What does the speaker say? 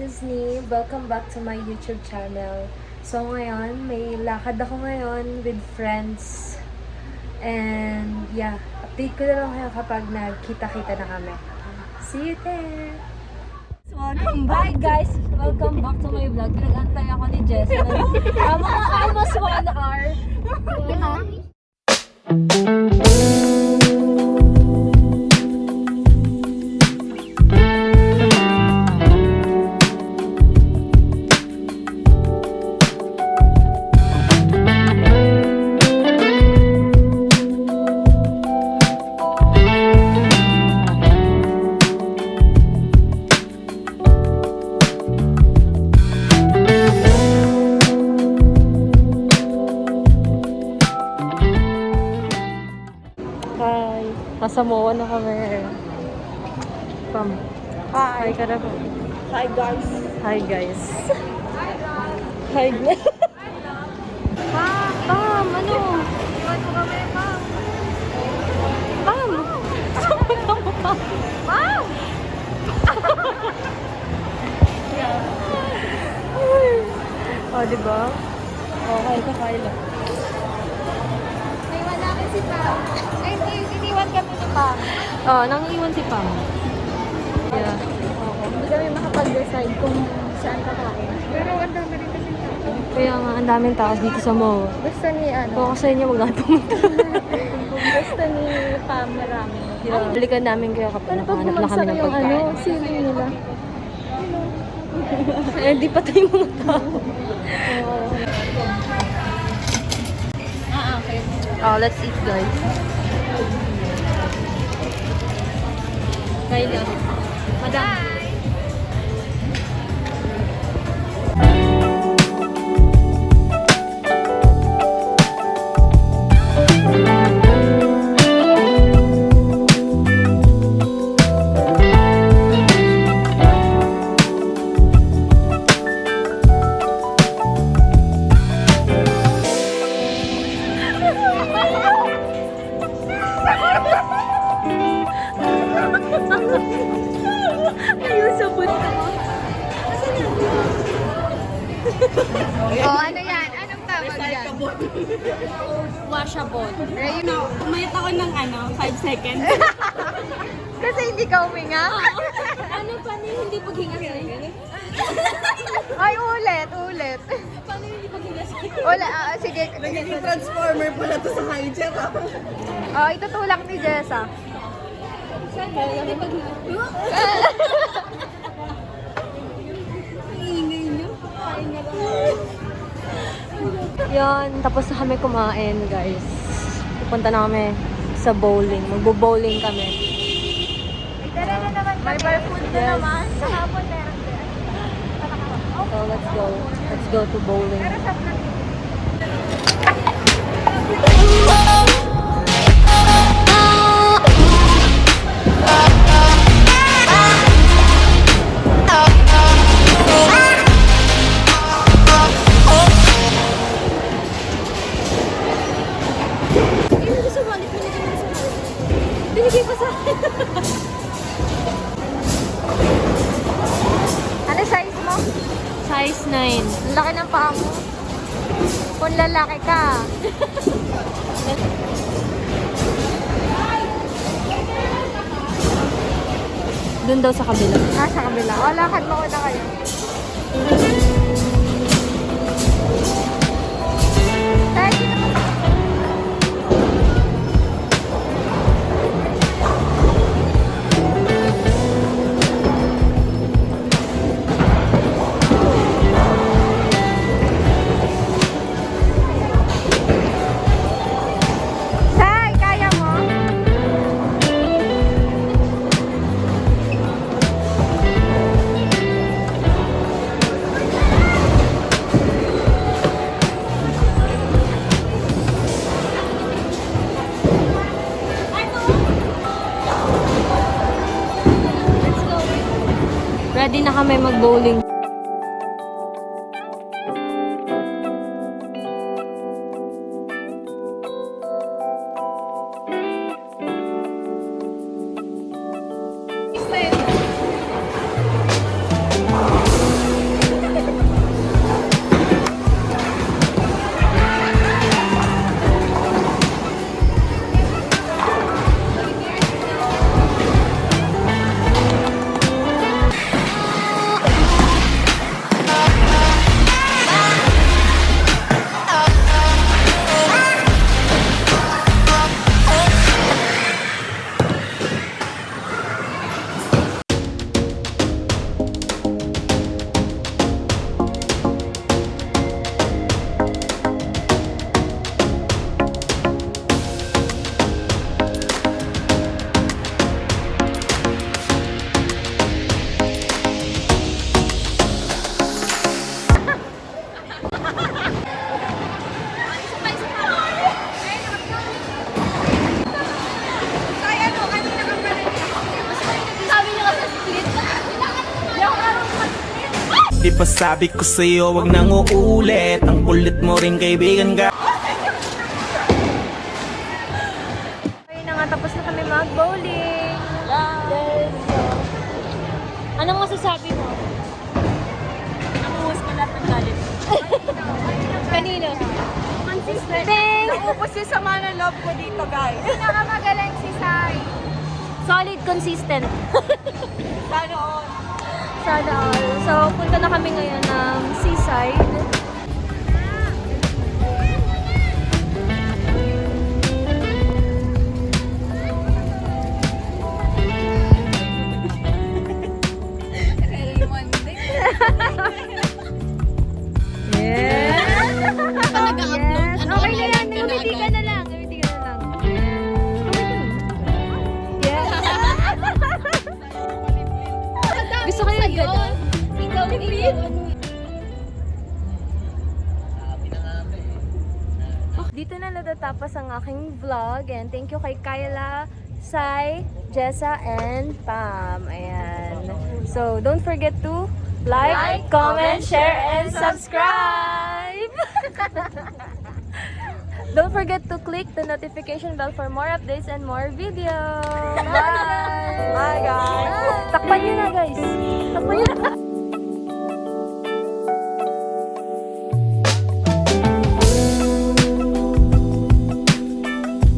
is Nee. Welcome back to my YouTube channel. So ngayon, may lakad ako ngayon with friends. And yeah, update ko na lang kayo kapag nagkita-kita na kami. See you there! Welcome back, guys! Welcome back to my vlog. Nag-antay ako ni Jess. Mga almost 1 hour. Hi! Kasamuha na kami. Pam. Hi! Hi ka na po. Hi, guys. Hi guys. Hi guys. Pam! Ano? Iwan mo kami, Pam. Pam! Sumunod mo pa. Pam! Oh, diba? Oh, hi ka, Kyla. Naiwan namin si Pam. Ay, iniwan kami ni Pam. Oh, nang iwan si Pam. Yeah. Hindi kami makapag-decide kung saan kakain. Pero ang dami rin kasi tao. Kaya nga, ang daming tao dito sa mall. Gusto ni Kung ako sa inyo, magpumunta. Gusto ni Pam marami. Yeah. Balikan namin kayo kapag nakahanap na kami ng pagkain. Siling nila. Eh, hindi pa tayo mga tao. Okay. Oh, let's eat, guys. Kyla. Madam. Ayun, sabon. Oh, ano yan? Anong tawag yan? Washable. You know, Umayat ako ng 5 seconds. kasi hindi ka huminga? Ano pa hindi paghinga sa'yo? Ay, ulit. Paano hindi paghinga sa'yo? Sige. Naging transformer pala to sa high chair. Oh, itutulak ni Jessa. Saan ba? Hindi paghinga. Ang ingay niyo. Kain na lang. Yan, tapos na kami kumain, guys. Pupunta na kami sa bowling. Magbo-bowling kami. Tara na naman kami. May bar food na Yes. naman. Sa hapon meron din. So, let's go. Let's go to bowling. Pero sa plan. Binigay pa sa akin. Ano size mo? Size 9. Ang laki ng paa mo. Kung lalaki ka. Doon daw sa kabila. Sa kabila. O, lakad mo na kayo. Tayo dito. Sai, kaya mo? Ready na kami mag-bowling. pa sabi ko sa'yo, wag nang uulit. Ang kulit mo rin kaibigan ka. Ayun na nga, tapos na kami mag-bowling. Yes. So, anong masasabi mo? Nakuhos ko lahat ng galit. Kanino? Consistent. Nakuhos yung sama ng love ko dito, guys. Pinakamagaling si Sai. Solid, consistent. Sana all. Sana all. So, punta na kami ngayon ng seaside. Yes! Yes! Okay na yan. Umiti ka na lang. Umiti ka na lang. Yes! Gusto ko yung gano'n. Ikaw, ikaw. Dito na natatapos ang aking vlog and thank you kay Kyla, Sai, Jessa, and Pam. Ayan. So, don't forget to like, comment, share, and subscribe! Don't forget to click the notification bell for more updates and more videos. Bye! Bye, guys! Takpan nyo na, guys! Takpan nyo na!